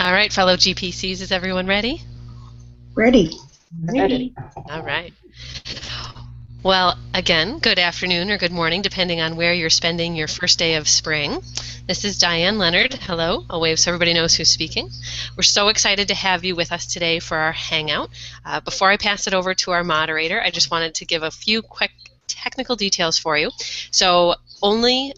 All right, fellow GPCs, is everyone ready? Ready. Ready. All right. Well, again, good afternoon or good morning, depending on where you're spending your first day of spring. This is Diane, Leonard. Hello. I'll wave so everybody knows who's speaking. We're so excited to have you with us today for our hangout. Before I pass it over to our moderator, I just wanted to give a few quick technical details for you. So only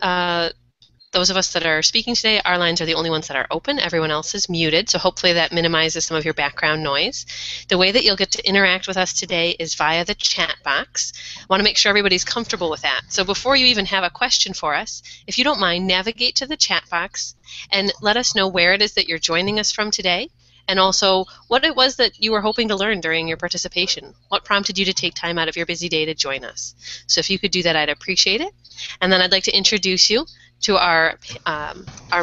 those of us that are speaking today, our lines are the only ones that are open. Everyone else is muted, so hopefully that minimizes some of your background noise. The way that you'll get to interact with us today is via the chat box. I want to make sure everybody's comfortable with that. So before you even have a question for us, if you don't mind, navigate to the chat box and let us know where it is that you're joining us from today, and also what it was that you were hoping to learn during your participation. What prompted you to take time out of your busy day to join us? So if you could do that, I'd appreciate it. And then I'd like to introduce you to our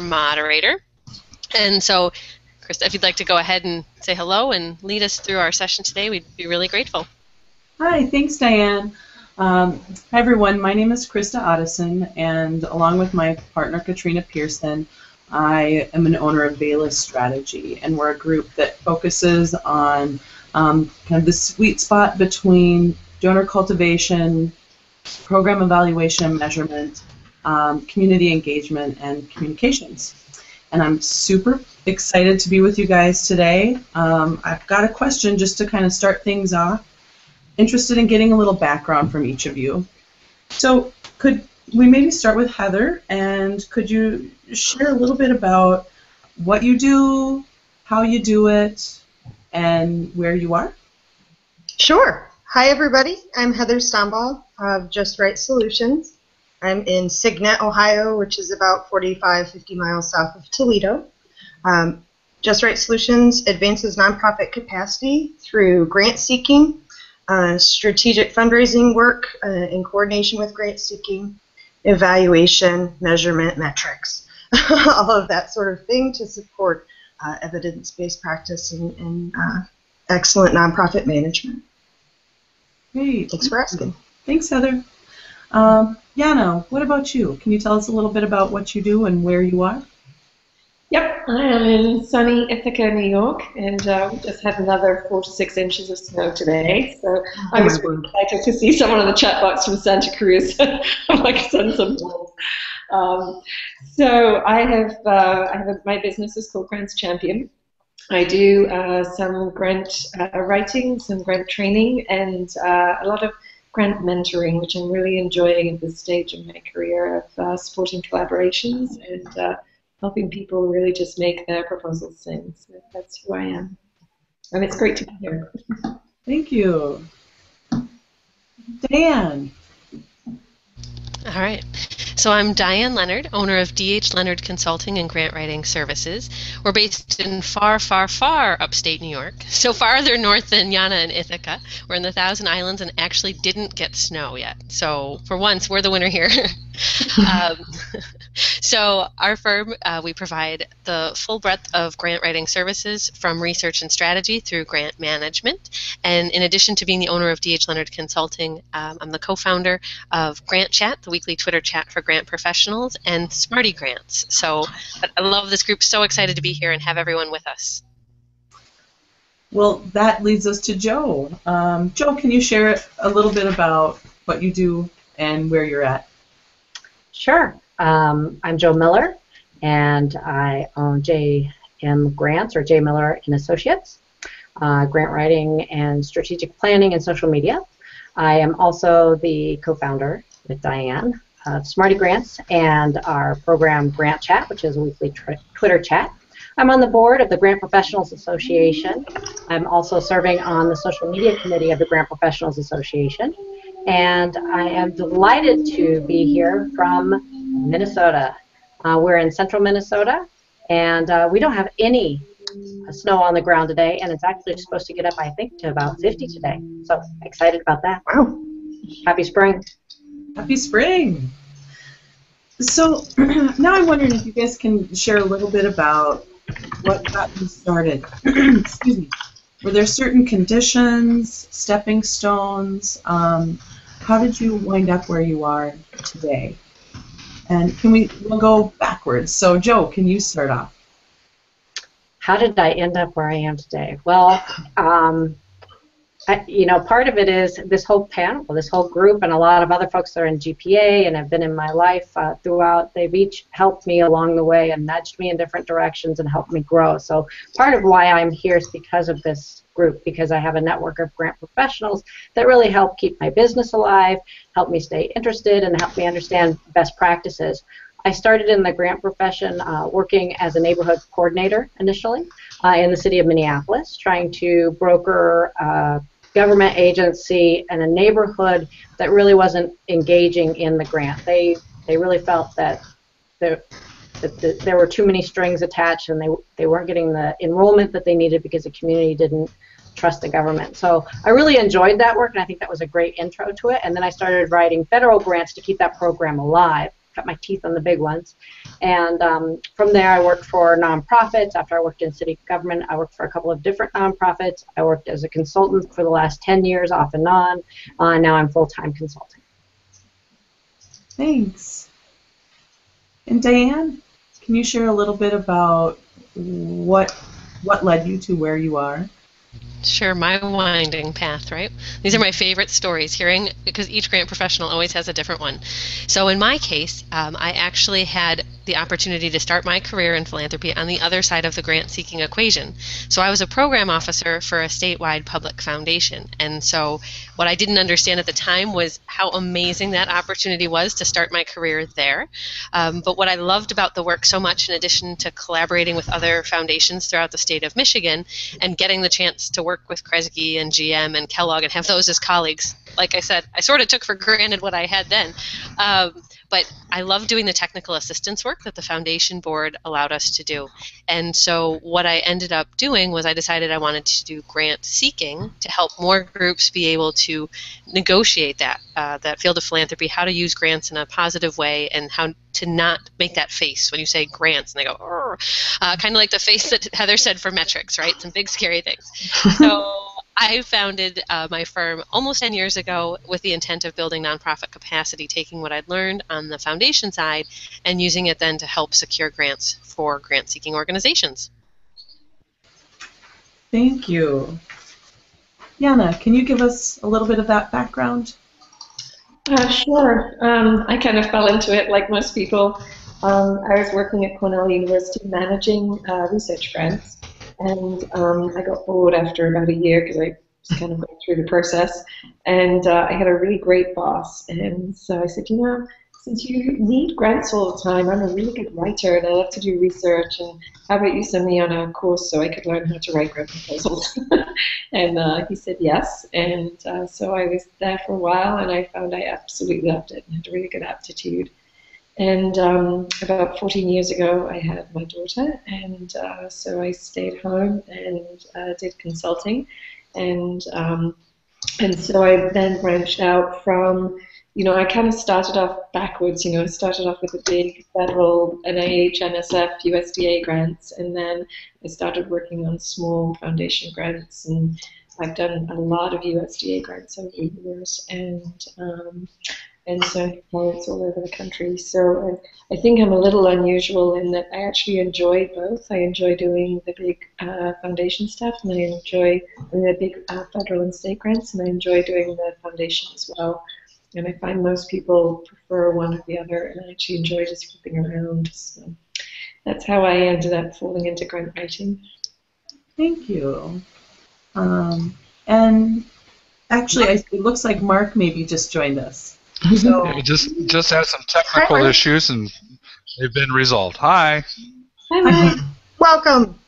moderator. And so, Krista, if you'd like to go ahead and say hello and lead us through our session today, we'd be really grateful. Hi, thanks, Diane. Hi, everyone. My name is Krista Otteson, and along with my partner, Katrina Pearson, I am an owner of Velas Strategy, and we're a group that focuses on kind of the sweet spot between donor cultivation, program evaluation and measurement, community engagement, and communications. And I'm super excited to be with you guys today. I've got a question just to kind of start things off. Interested in getting a little background from each of you. So could we maybe start with Heather, and could you share a little bit about what you do, how you do it, and where you are? Sure. Hi, everybody. I'm Heather Stomball of Just Right Solutions. I'm in Signet, Ohio, which is about 45-50 miles south of Toledo. Just Right Solutions advances nonprofit capacity through grant seeking, strategic fundraising work in coordination with grant seeking, evaluation, measurement, metrics, all of that sort of thing to support evidence-based practice and excellent nonprofit management. Great. Thanks for asking. Thanks, Heather. Jana, what about you? Can you tell us a little bit about what you do and where you are? Yep, I am in sunny Ithaca, New York, and we just had another 4 to 6 inches of snow today. So I was really excited to see someone in the chat box from Santa Cruz. I'm like, send some more. So I have my business is called Grants Champion. I do some grant writing, some grant training, and a lot of grant mentoring, which I'm really enjoying at this stage in my career of supporting collaborations and helping people really just make their proposals sing. So that's who I am. And it's great to be here. Thank you. Diane. All right. So I'm Diane Leonard, owner of DH Leonard Consulting and Grant Writing Services. We're based in far, far, far upstate New York, so farther north than Jana and Ithaca. We're in the Thousand Islands and actually didn't get snow yet. So for once, we're the winner here. So our firm, we provide the full breadth of grant writing services from research and strategy through grant management. And in addition to being the owner of DH Leonard Consulting, I'm the co-founder of Grant Chat, the weekly Twitter chat for grant professionals, and SmartEGrants. So I love this group, so excited to be here and have everyone with us. Well, that leads us to Joe. Joe, can you share a little bit about what you do and where you're at? Sure. I'm Joe Miller, and I own J.M. Grants, or J. Miller and Associates, grant writing and strategic planning and social media. I am also the co-founder with Diane of SmartEGrants and our program Grant Chat, which is a weekly Twitter chat. I'm on the board of the Grant Professionals Association. I'm also serving on the social media committee of the Grant Professionals Association. And I am delighted to be here from Minnesota. We're in central Minnesota, and we don't have any snow on the ground today, and it's actually supposed to get up, I think, to about 50 today. So excited about that. Wow. Happy spring. Happy spring. So now I'm wondering if you guys can share a little bit about what got you started. Excuse me. Were there certain conditions, stepping stones? How did you wind up where you are today? And we'll go backwards. So Joe, can you start off? how did I end up where I am today? Well, part of it is this whole panel, this whole group, and a lot of other folks that are in GPA and have been in my life throughout. They've each helped me along the way and nudged me in different directions and helped me grow. So part of why I'm here is because of this group, because I have a network of grant professionals that really help keep my business alive, help me stay interested, and help me understand best practices. I started in the grant profession working as a neighborhood coordinator initially in the city of Minneapolis, trying to broker government agency and a neighborhood that really wasn't engaging in the grant. They really felt that there were too many strings attached, and they weren't getting the enrollment that they needed because the community didn't trust the government. So I really enjoyed that work, and I think that was a great intro to it. And then I started writing federal grants to keep that program alive, cut my teeth on the big ones. And from there, I worked for nonprofits. After I worked in city government, I worked for a couple of different nonprofits. I worked as a consultant for the last 10 years, off and on. Now I'm full-time consulting. Thanks. And Diane, can you share a little bit about what led you to where you are? Sure, my winding path, right? These are my favorite stories, hearing, because each grant professional always has a different one. So in my case, I actually had the opportunity to start my career in philanthropy on the other side of the grant-seeking equation. So I was a program officer for a statewide public foundation. And so what I didn't understand at the time was how amazing that opportunity was to start my career there. But what I loved about the work so much, in addition to collaborating with other foundations throughout the state of Michigan and getting the chance to work with Kresge and GM and Kellogg and have those as colleagues, like I said, I sort of took for granted what I had then. But I love doing the technical assistance work that the foundation board allowed us to do. And so what I ended up doing was I decided I wanted to do grant seeking to help more groups be able to negotiate that field of philanthropy, how to use grants in a positive way, and how to not make that face when you say grants and they go, kind of like the face that Heather said for metrics, right? Some big scary things. So I founded my firm almost 10 years ago with the intent of building nonprofit capacity, taking what I'd learned on the foundation side and using it then to help secure grants for grant-seeking organizations. Thank you. Jana, can you give us a little bit of that background? Sure. I kind of fell into it like most people. I was working at Cornell University managing research grants. And I got bored after about a year because I was kind of going through the process. And I had a really great boss. And so I said, since you need grants all the time, I'm a really good writer and I love to do research. And how about you send me on a course so I could learn how to write grant proposals? And he said yes. And so I was there for a while and I found I absolutely loved it and had a really good aptitude. And about 14 years ago, I had my daughter, and so I stayed home and did consulting, and so I then branched out from, I kind of started off backwards. I started off with the big federal NIH, NSF, USDA grants, and then I started working on small foundation grants, and I've done a lot of USDA grants over the years, and so clients all over the country. So I think I'm a little unusual in that I actually enjoy both. I enjoy doing the big foundation stuff, and I enjoy doing the big federal and state grants, and I enjoy doing the foundation as well. And I find most people prefer one or the other, and I actually enjoy just flipping around. So that's how I ended up falling into grant writing. Thank you. And actually, it looks like Mark maybe just joined us. So yeah, just had some technical issues and they've been resolved. Hi. Hi, Mike. Welcome.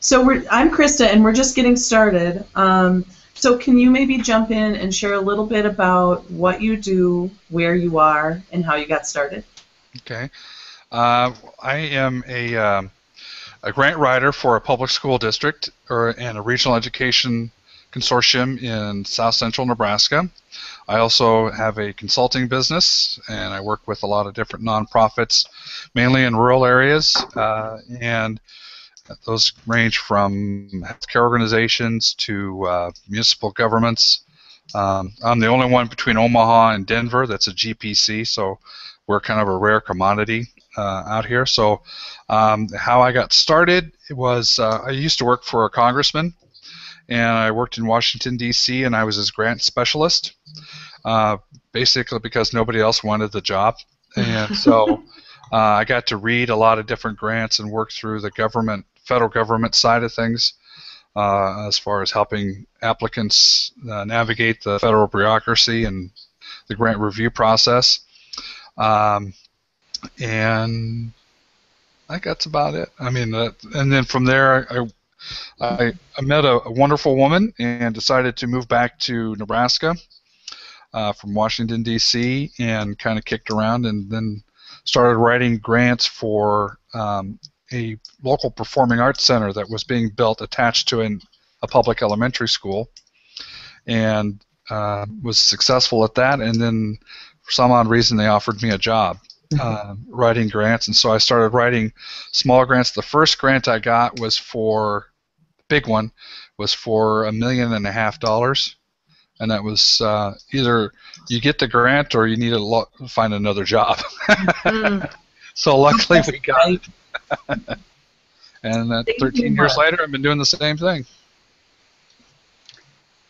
So I'm Krista, and we're just getting started. So can you maybe jump in and share a little bit about what you do, where you are, and how you got started? Okay. I am a grant writer for a public school district and a regional education consortium in south central Nebraska. I also have a consulting business, and I work with a lot of different nonprofits, mainly in rural areas, and those range from healthcare organizations to municipal governments. I'm the only one between Omaha and Denver that's a GPC, so we're kind of a rare commodity out here. So how I got started was I used to work for a congressman, and I worked in Washington, D.C., and I was his grant specialist, basically because nobody else wanted the job. And so I got to read a lot of different grants and work through the federal government side of things, as far as helping applicants navigate the federal bureaucracy and the grant review process. And I think that's about it. I mean, and then from there, I met a wonderful woman and decided to move back to Nebraska from Washington, D.C., and kind of kicked around and then started writing grants for a local performing arts center that was being built attached to a public elementary school, and was successful at that. And then for some odd reason they offered me a job writing grants, and so I started writing smaller grants. The first grant I got was big one was for $1.5 million, and that was either you get the grant or you need to find another job. So luckily we got it. And 13 years later, I've been doing the same thing.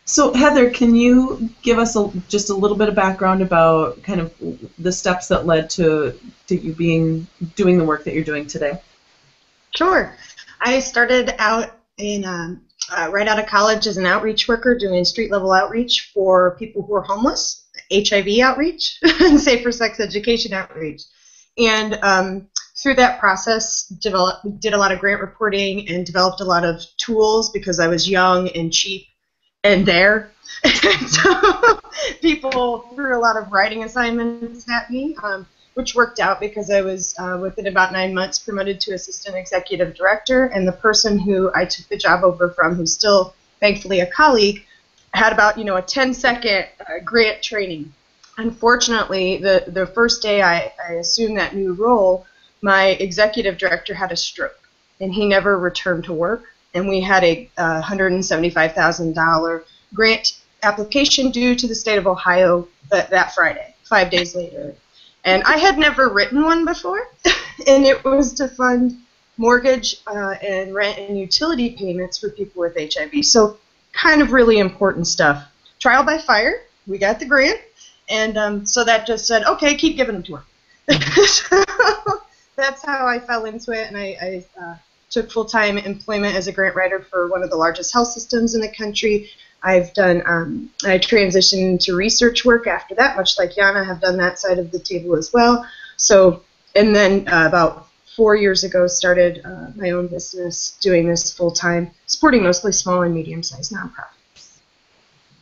So Heather, can you give us just a little bit of background about kind of the steps that led to you doing the work that you're doing today? Sure. I started out in right out of college as an outreach worker doing street-level outreach for people who are homeless, HIV outreach, and safer sex education outreach. And through that process, did a lot of grant reporting and developed a lot of tools because I was young and cheap and there. So people threw a lot of writing assignments at me, which worked out because I was, within about 9 months, promoted to assistant executive director, and the person who I took the job over from, who's still thankfully a colleague, had about a 10-second grant training. Unfortunately, the first day I assumed that new role, my executive director had a stroke, and he never returned to work, and we had a $175,000 grant application due to the state of Ohio that Friday, 5 days later. And I had never written one before, and it was to fund mortgage and rent and utility payments for people with HIV. So kind of really important stuff. Trial by fire, we got the grant, and so that just said, okay, keep giving them to her. So that's how I fell into it, and I took full-time employment as a grant writer for one of the largest health systems in the country. I've done, I transitioned into research work after that, much like Jana, have done that side of the table as well. So, and then about 4 years ago, started my own business doing this full-time, supporting mostly small and medium-sized nonprofits.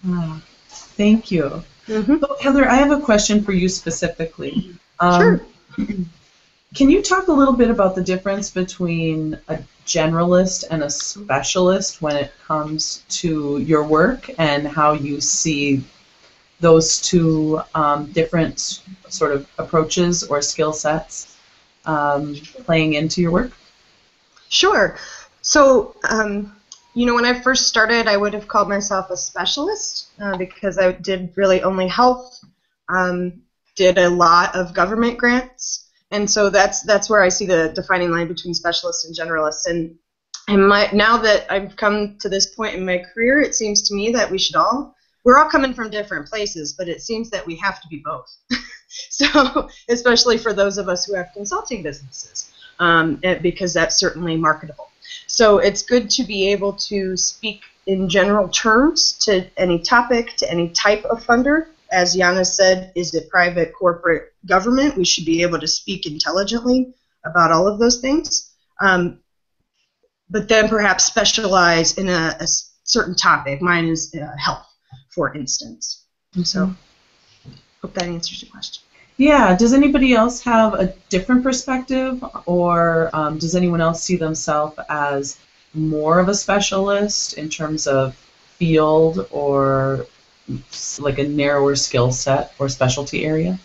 Oh, thank you. Mm-hmm. So, Heather, I have a question for you specifically. Sure. Can you talk a little bit about the difference between a generalist and a specialist when it comes to your work, and how you see those two different sort of approaches or skill sets playing into your work? Sure. So, when I first started, I would have called myself a specialist because I did really only health, did a lot of government grants. And so that's where I see the defining line between specialists and generalists. And now that I've come to this point in my career, it seems to me that we're all coming from different places, but it seems that we have to be both. So, especially for those of us who have consulting businesses, because that's certainly marketable. So it's good to be able to speak in general terms to any topic, to any type of funder. As Jana said, is it private, corporate, government? We should be able to speak intelligently about all of those things. But then perhaps specialize in a certain topic. Mine is health, for instance. So, hope that answers your question. Yeah. Does anybody else have a different perspective, or does anyone else see themselves as more of a specialist in terms of field, or like a narrower skill set or specialty area?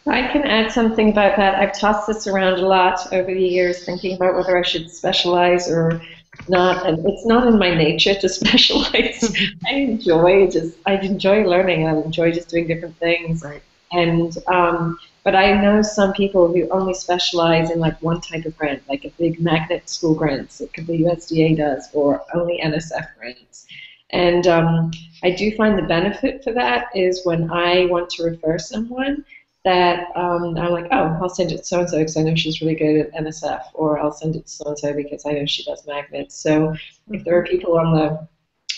I can add something about that. I've tossed this around a lot over the years, thinking about whether I should specialize or not, and it's not in my nature to specialize. I enjoy learning. I enjoy just doing different things. Right. And but I know some people who only specialize in like one type of grant, like a big magnet school grants. It could be USDA does, or only NSF grants. And I do find the benefit for that is when I want to refer someone that I'm like, oh, I'll send it to so-and-so because I know she's really good at NSF, or I'll send it to so-and-so because I know she does magnets. So if there are people on the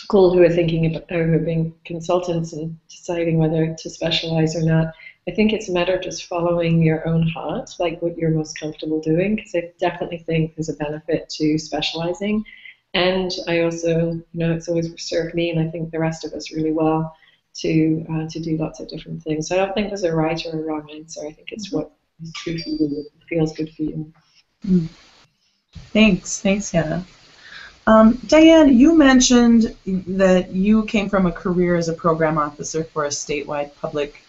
call who are thinking about, or who are being consultants and deciding whether to specialize or not, I think it's a matter of just following your own heart, like what you're most comfortable doing, because I definitely think there's a benefit to specializing. And I also, it's always served me, and I think the rest of us really well, to do lots of different things. So I don't think there's a right or a wrong answer. I think it's what is true for you, what feels good for you. Thanks, Jana. Diane, you mentioned that you came from a career as a program officer for a statewide public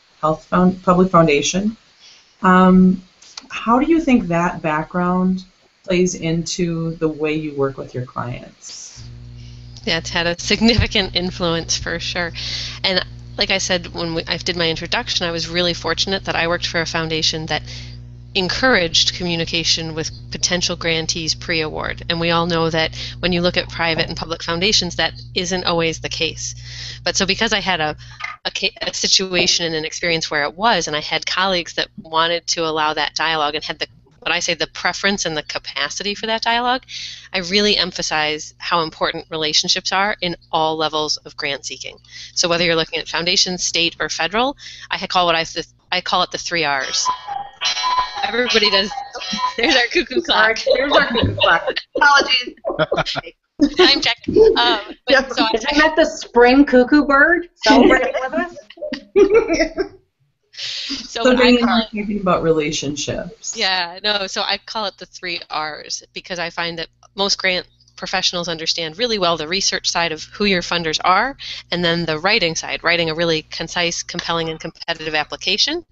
foundation. How do you think that background plays into the way you work with your clients? Yeah, it's had a significant influence for sure. And like I said when I did my introduction, I was really fortunate that I worked for a foundation that encouraged communication with potential grantees pre-award. And we all know that when you look at private and public foundations, that isn't always the case. But so because I had a situation and an experience where it was, and I had colleagues that wanted to allow that dialogue and had the preference and the capacity for that dialogue, I really emphasize how important relationships are in all levels of grant seeking. So whether you're looking at foundations, state, or federal, I call it the 3 R's. Everybody does. There's our cuckoo clock. Here's our cuckoo clock. Apologies. Time check. So I met the spring cuckoo bird celebrating with us. So Diane, you're talking about relationships. Yeah, no, so I call it the 3 R's because I find that most grant professionals understand really well the research side of who your funders are, and then the writing side, writing a really concise, compelling, and competitive application.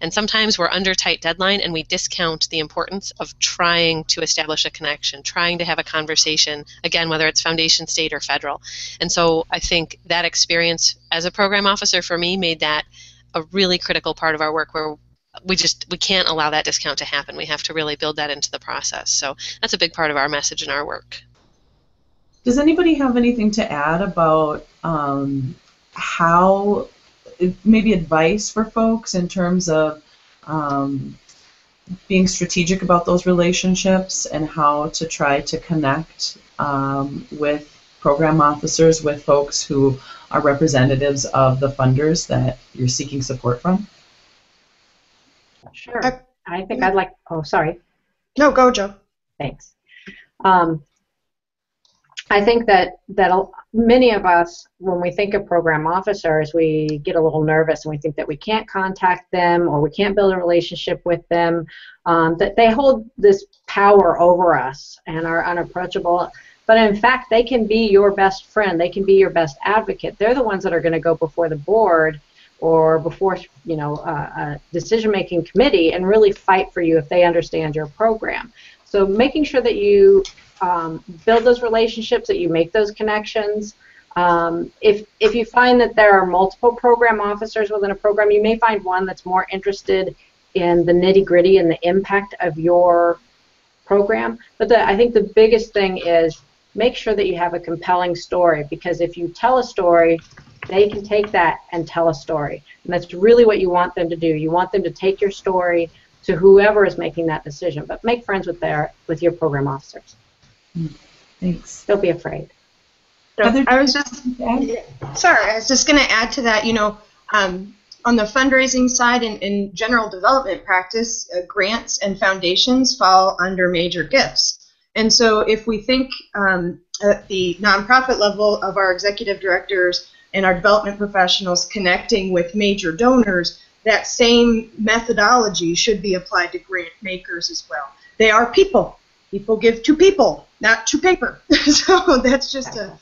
And sometimes we're under tight deadline and we discount the importance of trying to establish a connection, trying to have a conversation, again, whether it's foundation, state, or federal. And so I think that experience as a program officer for me made that a really critical part of our work where we can't allow that discount to happen. We have to really build that into the process. So that's a big part of our message in our work. Does anybody have anything to add about how, maybe advice for folks in terms of being strategic about those relationships and how to try to connect with program officers, with folks who are representatives of the funders that you're seeking support from? Sure. I think I'd like, oh, sorry. No, go, Joe. Thanks. I think that many of us, when we think of program officers, we get a little nervous and we think that we can't contact them or we can't build a relationship with them, that they hold this power over us and are unapproachable. But in fact, they can be your best friend. They can be your best advocate. They're the ones that are going to go before the board or before a decision-making committee and really fight for you if they understand your program. So making sure that you build those relationships, that you make those connections. If you find that there are multiple program officers within a program, you may find one that's more interested in the nitty-gritty and the impact of your program. But I think the biggest thing is make sure that you have a compelling story, because if you tell a story, they can take that and tell a story. And that's really what you want them to do. You want them to take your story to whoever is making that decision. But make friends with your program officers. Thanks. Don't be afraid. So I was just going to add to that, on the fundraising side and in general development practice, grants and foundations fall under major gifts. And so if we think at the nonprofit level of our executive directors and our development professionals connecting with major donors, that same methodology should be applied to grant makers as well. They are people. People give to people, not to paper. So that's just a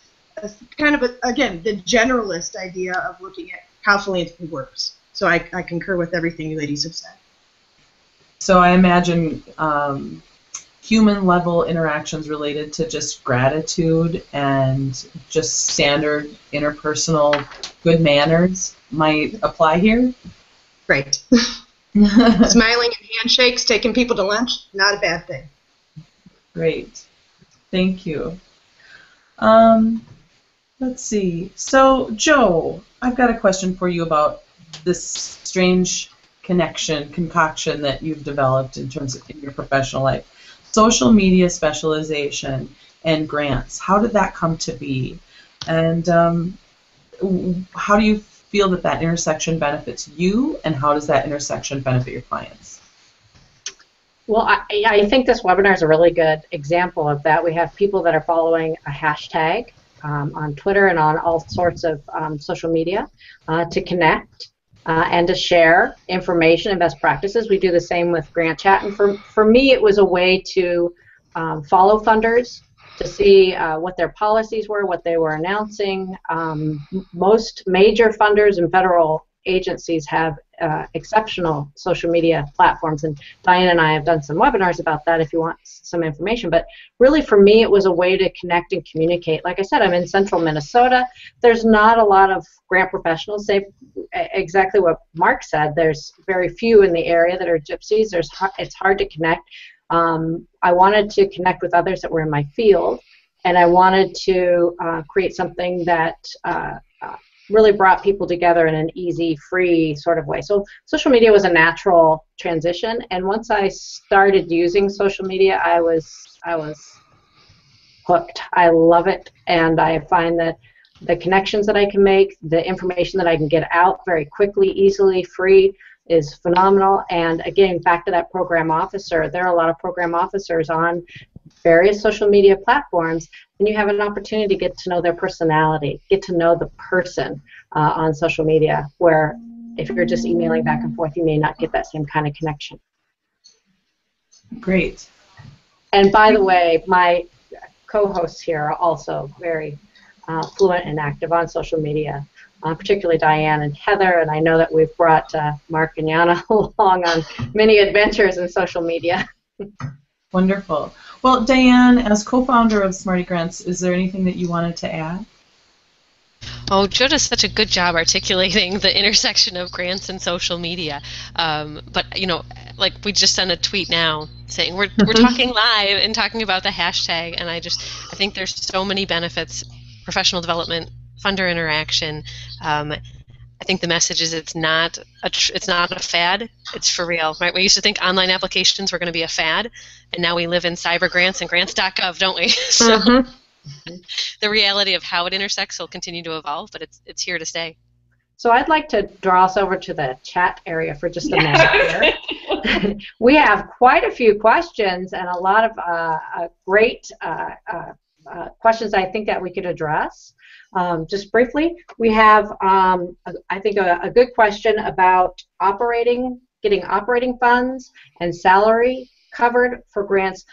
kind of, again, the generalist idea of looking at how philanthropy works. So I concur with everything you ladies have said. So I imagine human-level interactions related to just gratitude and just standard interpersonal good manners might apply here? Right. Smiling and handshakes, taking people to lunch, not a bad thing. Great. Thank you. Let's see. So, Joe, I've got a question for you about this strange concoction that you've developed in terms of in your professional life. Social media specialization and grants. How did that come to be? And how do you feel that that intersection benefits you, and how does that intersection benefit your clients? Well, I think this webinar is a really good example of that. We have people that are following a hashtag on Twitter and on all sorts of social media to connect and to share information and best practices. We do the same with Grant Chat, and for me it was a way to follow funders, to see what their policies were, what they were announcing. Most major funders and federal agencies have exceptional social media platforms, and Diane and I have done some webinars about that if you want some information. But really for me it was a way to connect and communicate. Like I said, I'm in central Minnesota. There's not a lot of grant professionals. Say exactly what Mark said. There's very few in the area that are gypsies. It's hard to connect. I wanted to connect with others that were in my field, and I wanted to create something that really brought people together in an easy, free sort of way. So social media was a natural transition, and once I started using social media, I was hooked. I love it, and I find that the connections that I can make, the information that I can get out very quickly, easily, free, is phenomenal. And again, back to that program officer, there are a lot of program officers on various social media platforms, and you have an opportunity to get to know their personality, get to know the person on social media, where if you're just emailing back and forth, you may not get that same kind of connection. Great. And by the way, my co-hosts here are also very fluent and active on social media. Particularly Diane and Heather, and I know that we've brought Mark and Jana along on many adventures in social media. Wonderful. Well, Diane, as co-founder of SmartEGrants, is there anything that you wanted to add? Oh, Joe does such a good job articulating the intersection of grants and social media. But you know, like we just sent a tweet now saying we're talking live and talking about the hashtag, and I think there's so many benefits: professional development, funder interaction. I think the message is it's not a fad. It's for real, right? We used to think online applications were going to be a fad, and now we live in cyber grants and grants.gov, don't we? So the reality of how it intersects will continue to evolve, but it's here to stay. So I'd like to draw us over to the chat area for just a minute here. We have quite a few questions and a lot of great questions I think that we could address. Just briefly, we have, I think, a good question about getting operating funds and salary covered for grants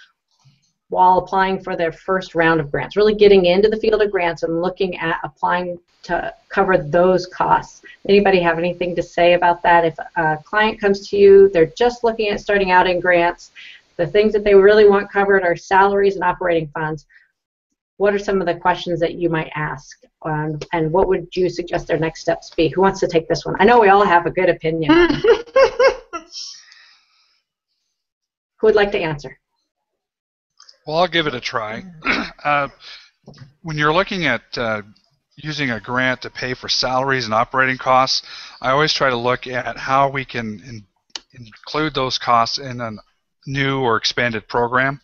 while applying for their first round of grants. Really getting into the field of grants and looking at applying to cover those costs. Anybody have anything to say about that? If a client comes to you, they're just looking at starting out in grants, the things that they really want covered are salaries and operating funds. What are some of the questions that you might ask, and what would you suggest their next steps be? Who wants to take this one? I know we all have a good opinion. Who would like to answer? Well, I'll give it a try. When you're looking at using a grant to pay for salaries and operating costs, I always try to look at how we can include those costs in a new or expanded program.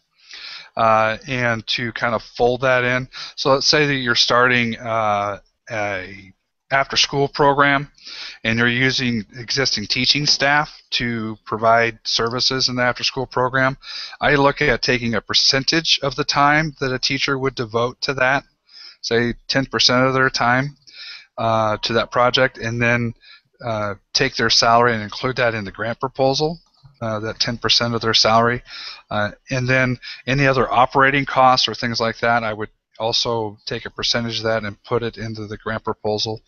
And to kind of fold that in. So let's say that you're starting a after-school program and you're using existing teaching staff to provide services in the after-school program. I look at taking a percentage of the time that a teacher would devote to that, say 10% of their time to that project, and then take their salary and include that in the grant proposal. That 10% of their salary, and then any other operating costs or things like that, I would also take a percentage of that and put it into the grant proposal.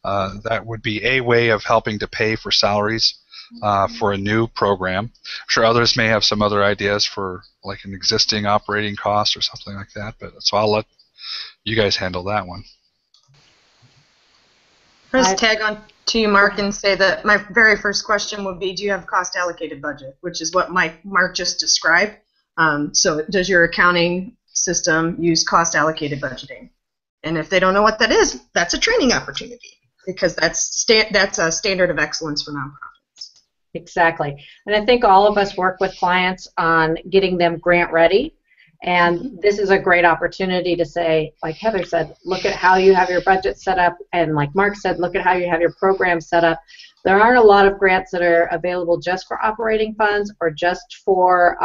That would be a way of helping to pay for salaries for a new program. I'm sure others may have some other ideas for like an existing operating cost or something like that, but so I'll let you guys handle that one. I'll just tag to you, Mark, and say that my very first question would be, do you have cost allocated budget, which is what Mark just described. So does your accounting system use cost allocated budgeting? And if they don't know what that is, that's a training opportunity, because that's a standard of excellence for nonprofits. Exactly. And I think all of us work with clients on getting them grant ready. And this is a great opportunity to say, like Heather said, look at how you have your budget set up. And like Mark said, look at how you have your program set up. There aren't a lot of grants that are available just for operating funds or just for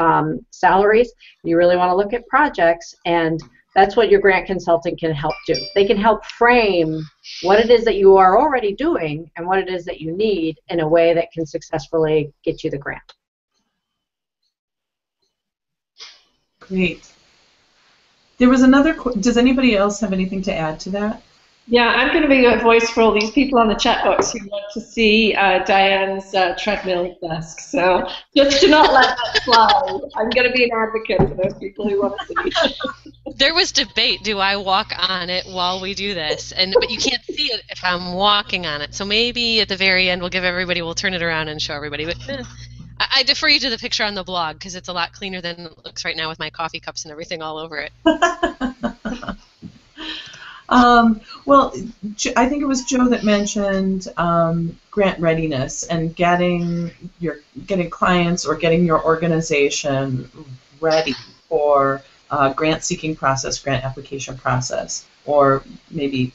salaries. You really want to look at projects, and that's what your grant consultant can help do. They can help frame what it is that you are already doing and what it is that you need in a way that can successfully get you the grant. Great. There was another. Does anybody else have anything to add to that? Yeah, I'm going to be a voice for all these people on the chat box who want to see Diane's treadmill desk. So just do not let that slide. I'm going to be an advocate for those people who want to see it. There was debate, do I walk on it while we do this? But you can't see it if I'm walking on it. So maybe at the very end we'll turn it around and show everybody. But I defer you to the picture on the blog, because it's a lot cleaner than it looks right now with my coffee cups and everything all over it. Well, I think it was Joe that mentioned grant readiness and getting clients or getting your organization ready for grant seeking process, grant application process, or maybe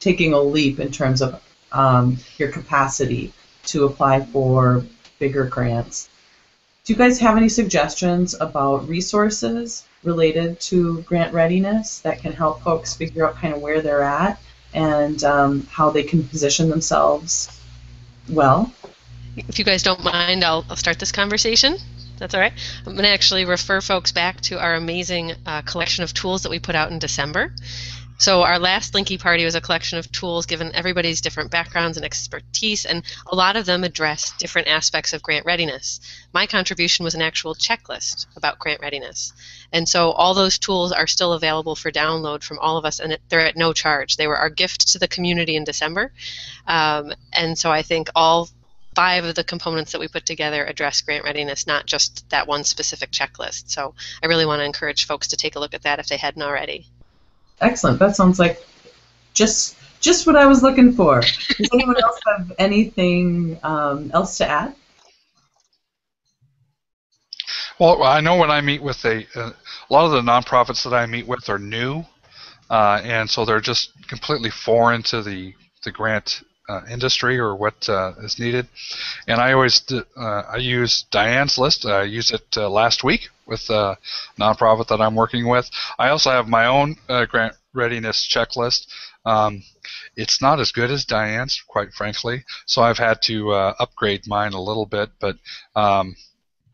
taking a leap in terms of your capacity to apply for bigger grants. Do you guys have any suggestions about resources related to grant readiness that can help folks figure out kind of where they're at and how they can position themselves well? If you guys don't mind, I'll start this conversation. That's all right. I'm going to actually refer folks back to our amazing collection of tools that we put out in December. So our last Linky Party was a collection of tools given everybody's different backgrounds and expertise, and a lot of them address different aspects of grant readiness. My contribution was an actual checklist about grant readiness. And so all those tools are still available for download from all of us, and they're at no charge. They were our gift to the community in December. And so I think all 5 of the components that we put together address grant readiness, not just that one specific checklist. So I really want to encourage folks to take a look at that if they hadn't already. Excellent. That sounds like just what I was looking for. Does anyone else have anything else to add? Well, I know when I meet with a lot of the nonprofits that I meet with are new, and so they're just completely foreign to the grant industry or what is needed. And I always I use Diane's list. I used it last week with a nonprofit that I'm working with. I also have my own grant readiness checklist. It's not as good as Diane's, quite frankly, so I've had to upgrade mine a little bit, but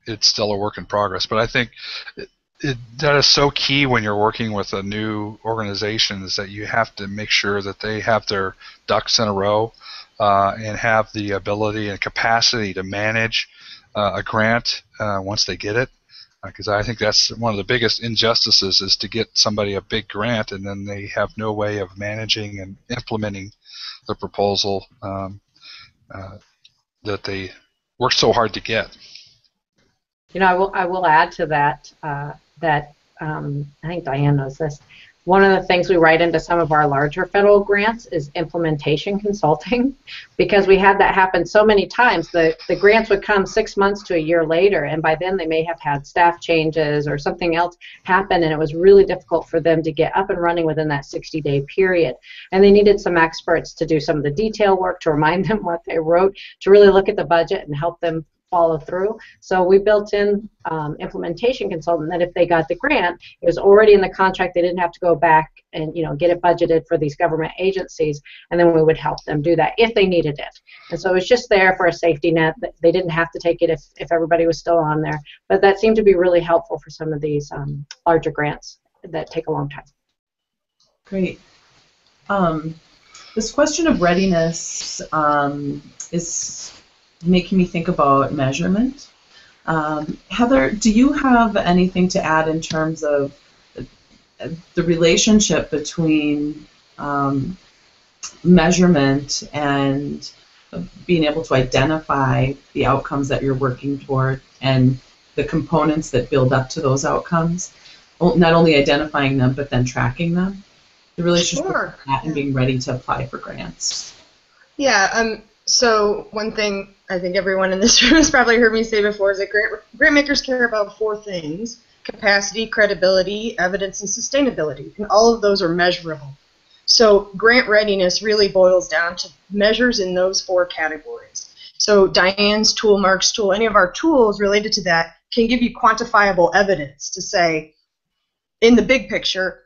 it's still a work in progress. But I think that is so key when you're working with a new organization, is that you have to make sure that they have their ducks in a row and have the ability and capacity to manage a grant once they get it. Because I think that's one of the biggest injustices, is to get somebody a big grant and then they have no way of managing and implementing the proposal that they worked so hard to get. You know, I will add to that that I think Diane knows this. One of the things we write into some of our larger federal grants is implementation consulting, because we had that happen so many times. The grants would come 6 months to a year later, and by then they may have had staff changes or something else happen, and it was really difficult for them to get up and running within that 60-day period. And they needed some experts to do some of the detail work, to remind them what they wrote, to really look at the budget and help them follow through. So we built in implementation consultant that if they got the grant, it was already in the contract. They didn't have to go back and get it budgeted for these government agencies, and then we would help them do that if they needed it. And so it was just there for a safety net. They didn't have to take it if everybody was still on there. But that seemed to be really helpful for some of these larger grants that take a long time. Great. This question of readiness is making me think about measurement. Heather, do you have anything to add in terms of the relationship between measurement and being able to identify the outcomes that you're working toward and the components that build up to those outcomes, not only identifying them but then tracking them, the relationship with that and being ready to apply for grants. Yeah, so one thing I think everyone in this room has probably heard me say before is that grant makers care about 4 things: capacity, credibility, evidence, and sustainability, and all of those are measurable. So grant readiness really boils down to measures in those 4 categories. So Diane's tool, Mark's tool, any of our tools related to that can give you quantifiable evidence to say, in the big picture,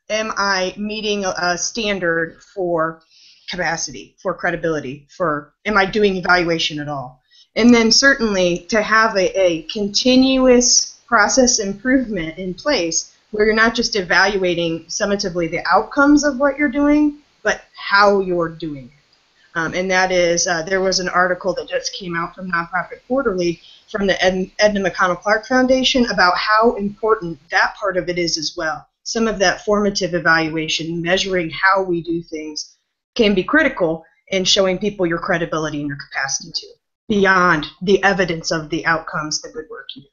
am I meeting a standard for capacity, for credibility, for am I doing evaluation at all? And then certainly to have a continuous process improvement in place where you're not just evaluating summatively the outcomes of what you're doing, but how you're doing it. And that is, there was an article that just came out from Nonprofit Quarterly from the Edna McConnell Clark Foundation about how important that part of it is as well. Some of that formative evaluation, measuring how we do things, can be critical in showing people your credibility and your capacity to, beyond the evidence of the outcomes, the good work you do.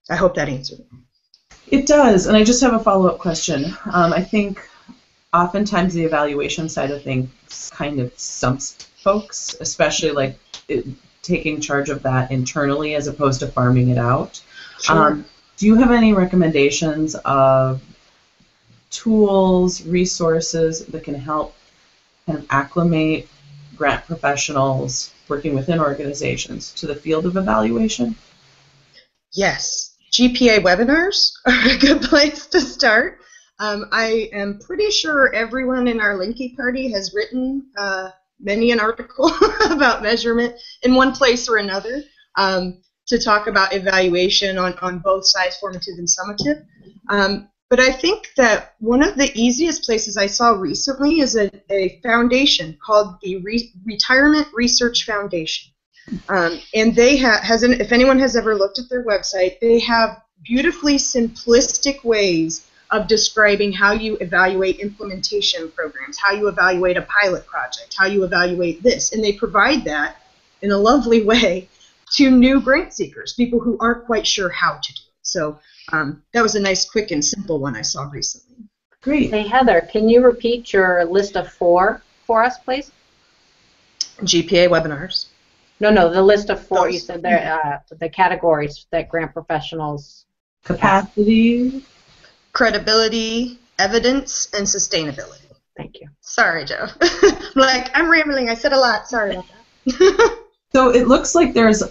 I hope that answered it. It does, and I just have a follow-up question. I think oftentimes the evaluation side of things kind of stumps folks, especially like taking charge of that internally as opposed to farming it out. Sure. Do you have any recommendations of tools, resources that can help kind of acclimate grant professionals working within organizations to the field of evaluation? Yes. GPA webinars are a good place to start. I am pretty sure everyone in our Linky party has written many an article about measurement in one place or another to talk about evaluation on both sides, formative and summative. But I think that one of the easiest places I saw recently is a foundation called the Retirement Research Foundation. And they if anyone has ever looked at their website, they have beautifully simplistic ways of describing how you evaluate implementation programs, how you evaluate a pilot project, how you evaluate this. And they provide that in a lovely way to new grant seekers, people who aren't quite sure how to do it. So that was a nice, quick, and simple one I saw recently. Great. Hey, Heather, can you repeat your list of 4 for us, please? GPA webinars. No, the list of 4. Those. You said there, the categories that grant professionals. Capacity. Credibility, evidence, and sustainability. Thank you. Sorry, Joe. I'm rambling. I said a lot. Sorry about that. So it looks like there's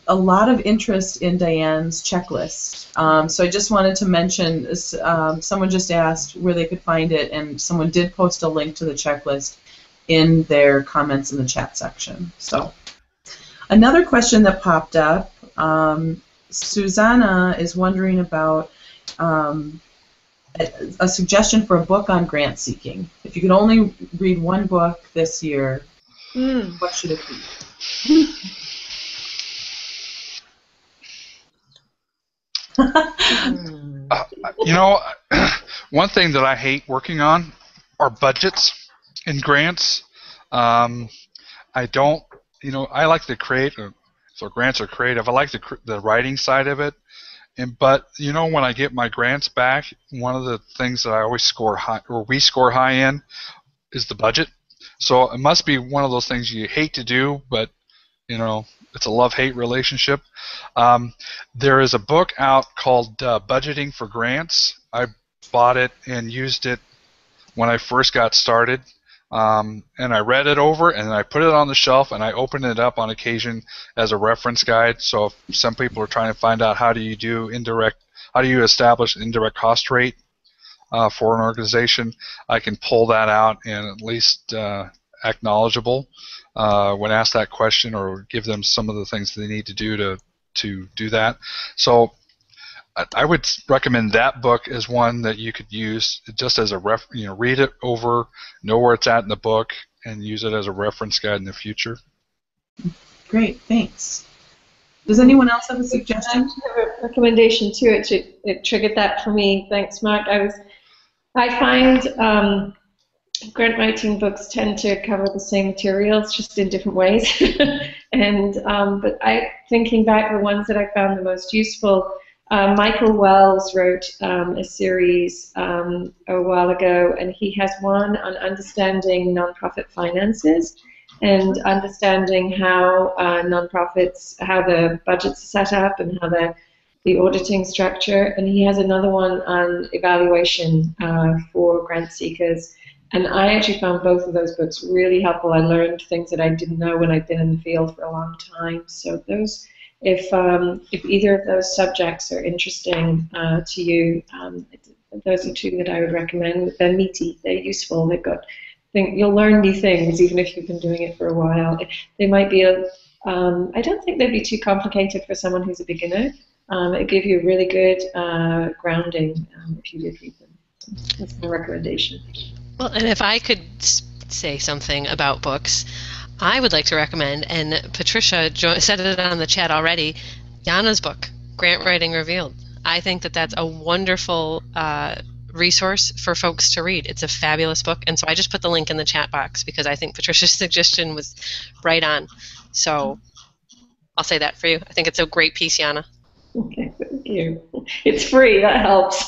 a lot of interest in Diane's checklist. So I just wanted to mention, someone just asked where they could find it, and someone did post a link to the checklist in their comments in the chat section. So another question that popped up, Susanna is wondering about a suggestion for a book on grant seeking. If you could only read one book this year, what should it be? One thing that I hate working on are budgets in grants. I don't, I like to create, so grants are creative. I like the writing side of it. But when I get my grants back, one of the things that I always score high, or we score high in, is the budget. So it must be one of those things you hate to do, but it's a love-hate relationship. There is a book out called Budgeting for Grants. I bought it and used it when I first got started. And I read it over, and I put it on the shelf, and I opened it up on occasion as a reference guide. So if some people are trying to find out how do you establish an indirect cost rate for an organization, I can pull that out and at least acknowledgeable when asked that question, or give them some of the things they need to do to do that. So I would recommend that book as one that you could use just as a read it over, know where it's at in the book, and use it as a reference guide in the future. Great, thanks. Does anyone else have a suggestion? I have a recommendation too. It triggered that for me. Thanks, Mark. I find grant writing books tend to cover the same materials, just in different ways. And but thinking back, the ones that I found the most useful, Michael Wells wrote a series a while ago, and he has one on understanding nonprofit finances and understanding how nonprofits, how the budgets are set up and how the auditing structure. And he has another one on evaluation for grant seekers. And I actually found both of those books really helpful. I learned things that I didn't know when I'd been in the field for a long time. So those, if either of those subjects are interesting to you, those are two that I would recommend. They're meaty, they're useful, they've got, you'll learn new things even if you've been doing it for a while. They might be, I don't think they'd be too complicated for someone who's a beginner. It'd give you a really good grounding if you did read them. So that's my recommendation. Well, and if I could say something about books, I would like to recommend, and Patricia said it on the chat already, Jana's book, Grant Writing Revealed. I think that that's a wonderful resource for folks to read. It's a fabulous book, and so I just put the link in the chat box because I think Patricia's suggestion was right on. So I'll say that for you. I think it's a great piece, Jana. Okay, thank you. It's free, that helps.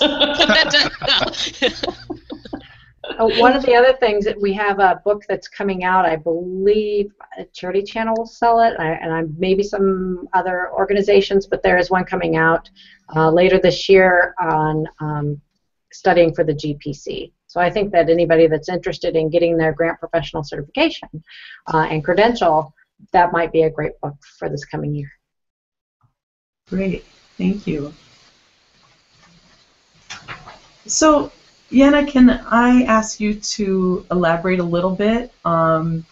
One of the other things that we have a book that's coming out, I believe a charity channel will sell it, and maybe some other organizations, but there is one coming out later this year on studying for the GPC. So I think that anybody that's interested in getting their grant professional certification and credential, that might be a great book for this coming year. Great, thank you. So, Jana, can I ask you to elaborate a little bit? So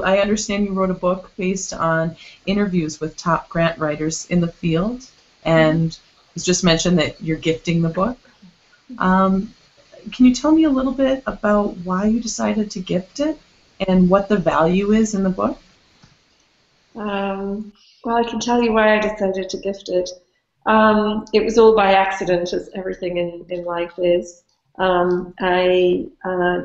I understand you wrote a book based on interviews with top grant writers in the field, and it's just mentioned that you're gifting the book. Can you tell me a little bit about why you decided to gift it and what the value is in the book? Well, I can tell you why I decided to gift it. It was all by accident, as everything in life is. I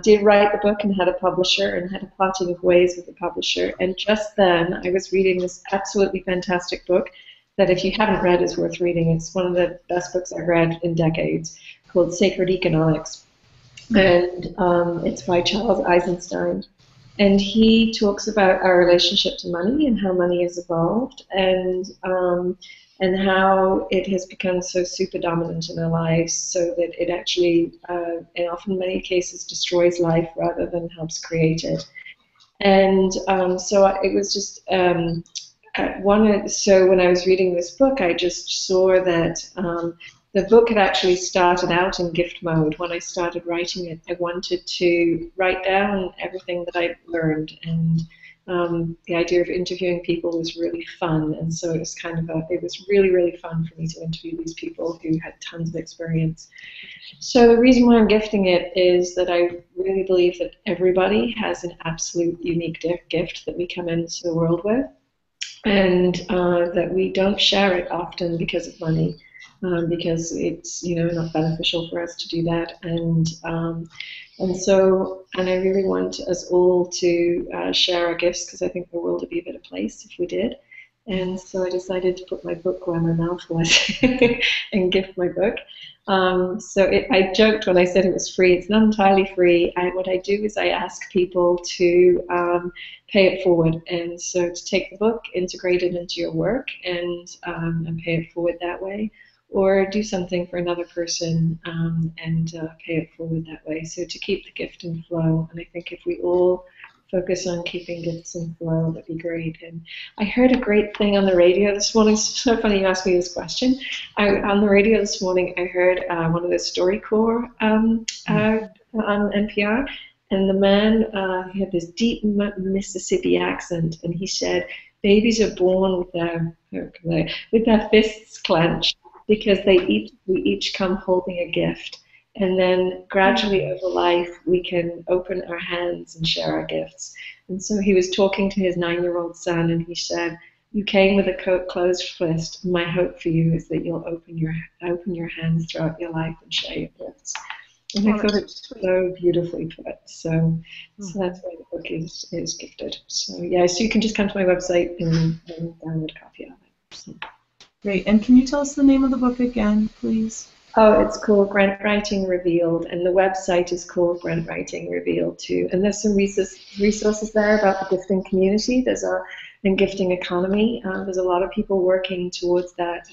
did write the book and had a publisher and had a parting of ways with the publisher. And just then, I was reading this absolutely fantastic book that if you haven't read is worth reading. It's one of the best books I've read in decades, called Sacred Economics. And it's by Charles Eisenstein. And he talks about our relationship to money and how money has evolved, and how it has become so super dominant in our lives, so that it actually, in often many cases, destroys life rather than helps create it. And so it was just so when I was reading this book, I just saw that the book had actually started out in gift mode. When I started writing it, I wanted to write down everything that I learned, and the idea of interviewing people was really fun, and so it was it was really, really fun for me to interview these people who had tons of experience. So the reason why I'm gifting it is that I really believe that everybody has an absolute unique gift that we come into the world with, and that we don't share it often because of money. Because it's not beneficial for us to do that, and I really want us all to share our gifts, because I think the world would be a better place if we did. And so I decided to put my book where my mouth was and gift my book. I joked when I said it was free. It's not entirely free. What I do is I ask people to pay it forward, and so to take the book, integrate it into your work, and pay it forward that way, or do something for another person and pay it forward that way. So to keep the gift in flow, and I think if we all focus on keeping gifts in flow, that'd be great. And I heard a great thing on the radio this morning. It's so funny you asked me this question. On the radio this morning, I heard one of the StoryCorps on NPR, and the man he had this deep Mississippi accent, and he said, "Babies are born with their fists clenched, because we each come holding a gift, and then gradually over life we can open our hands and share our gifts." And so he was talking to his 9-year-old son, and he said, "You came with a closed fist. My hope for you is that you'll open your hands throughout your life and share your gifts." And I thought it was so beautifully put. So that's why the book is gifted. So yeah, so you can just come to my website and download a copy of it. So. Great. And can you tell us the name of the book again, please? Oh, it's called Grant Writing Revealed, and the website is called Grant Writing Revealed too. And there's some resources there about the gifting community. And gifting economy. There's a lot of people working towards that.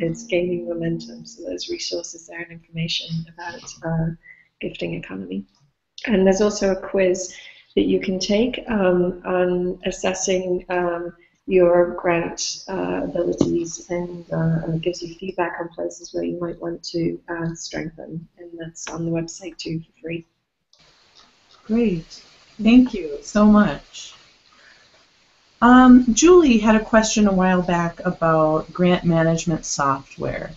It's gaining momentum. So there's resources there and information about gifting economy. And there's also a quiz that you can take on assessing your grant abilities, and it gives you feedback on places where you might want to strengthen, and that's on the website too for free. Great. Thank you so much. Julie had a question a while back about grant management software.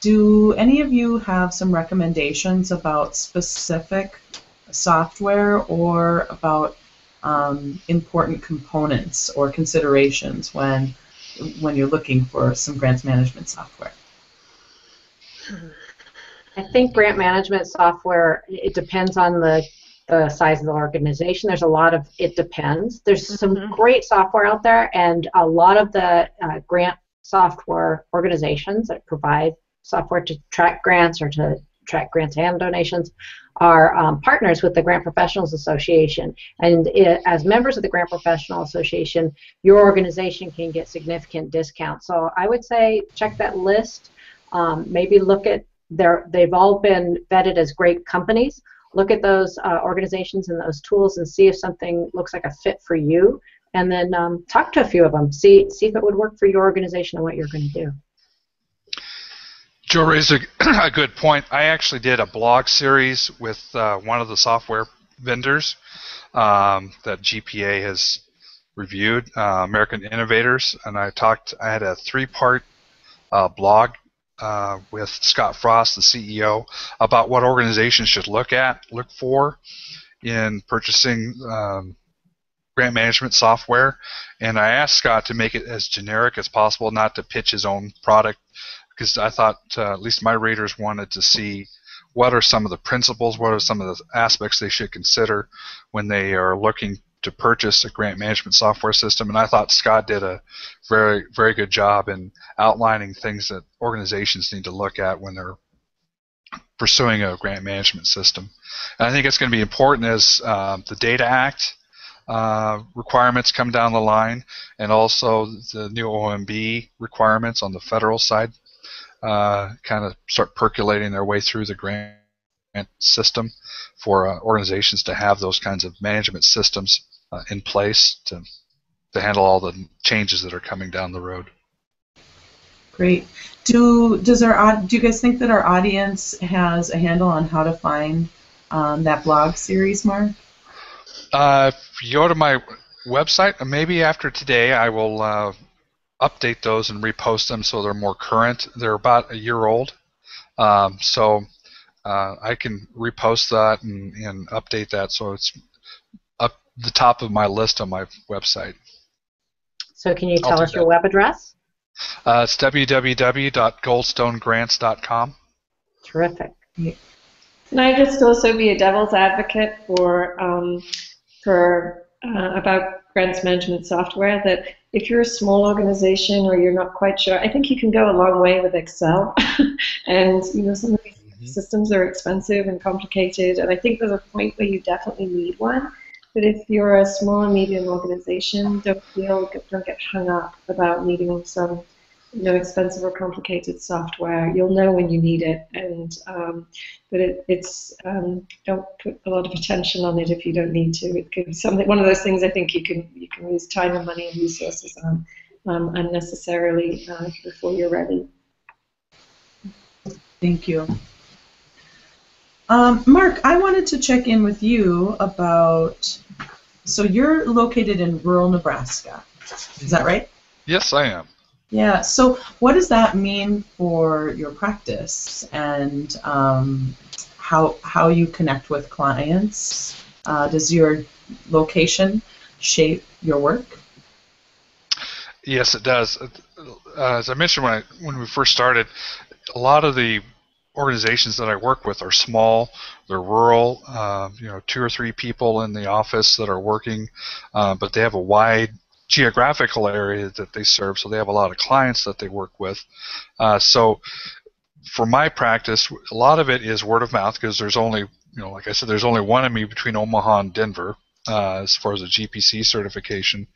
Do any of you have some recommendations about specific software or about important components or considerations when you're looking for some grants management software? I think grant management software, it depends on the size of the organization. There's a lot of it depends. There's some great software out there, and a lot of the grant software organizations that provide software to track grants or to track grants and donations are partners with the Grant Professionals Association. And as members of the Grant Professional Association, your organization can get significant discounts. So I would say check that list. Maybe look at they've all been vetted as great companies. Look at those organizations and those tools and see if something looks like a fit for you, and then talk to a few of them. See if it would work for your organization and what you're going to do. Joe raised a good point. I actually did a blog series with one of the software vendors that GPA has reviewed, American Innovators, and I had a 3-part blog with Scott Frost, the CEO, about what organizations should look for in purchasing grant management software. And I asked Scott to make it as generic as possible, not to pitch his own product, because I thought at least my readers wanted to see what are some of the principles, what are some of the aspects they should consider when they are looking to purchase a grant management software system. And I thought Scott did a very, very good job in outlining things that organizations need to look at when they're pursuing a grant management system. And I think it's going to be important as the Data Act requirements come down the line, and also the new OMB requirements on the federal side kind of start percolating their way through the grant system for organizations to have those kinds of management systems in place to handle all the changes that are coming down the road. Great. Do you guys think that our audience has a handle on how to find that blog series, Mark? If you go to my website, maybe after today I will update those and repost them so they're more current. They're about a year old, so I can repost that and update that so it's up the top of my list on my website. So can you tell us your web address? It's www.goldstonogrants.com. Terrific. Can I just also be a devil's advocate for about grants management software, that if you're a small organization or you're not quite sure, I think you can go a long way with Excel. And some of these systems are expensive and complicated, and I think there's a point where you definitely need one. But if you're a small and medium organization, don't get hung up about needing some expensive or complicated software. You'll know when you need it, and but it's don't put a lot of attention on it if you don't need to. It could be one of those things I think you can use time and money and resources on unnecessarily before you're ready. Thank you. Mark, I wanted to check in with you about, so you're located in rural Nebraska, is that right? Yes, I am. Yeah, so what does that mean for your practice and how you connect with clients? Does your location shape your work? Yes, it does. As I mentioned when we first started, a lot of the organizations that I work with are small, they're rural, 2 or 3 people in the office that are working, but they have a wide geographical area that they serve, so they have a lot of clients that they work with. So for my practice, a lot of it is word of mouth, because there's only, like I said, there's only one of me between Omaha and Denver as far as a GPC certification.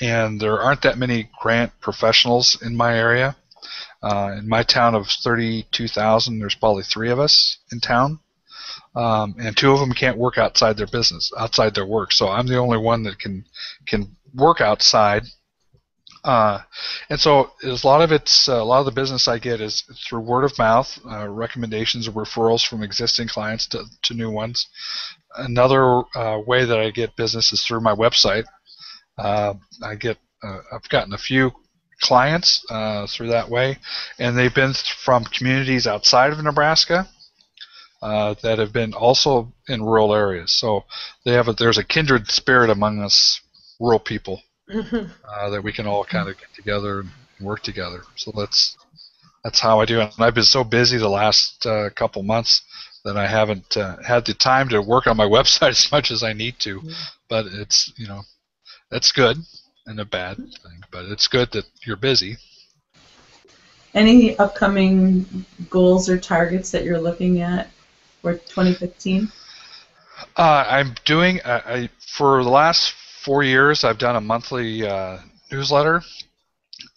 And there aren't that many grant professionals in my area. In my town of 32,000, there's probably 3 of us in town, and 2 of them can't work outside their business, outside their work. So I'm the only one that can work outside. And so a lot of the business I get is through word of mouth, recommendations or referrals from existing clients to new ones. Another way that I get business is through my website. I've gotten a few clients through that way, and they've been from communities outside of Nebraska that have been also in rural areas. So there's a kindred spirit among us rural people that we can all kind of get together and work together. So that's how I do it. And I've been so busy the last couple months that I haven't had the time to work on my website as much as I need to. But it's that's good and a bad thing. But it's good that you're busy. Any upcoming goals or targets that you're looking at for 2015? I'm doing for the last 4 years, I've done a monthly newsletter,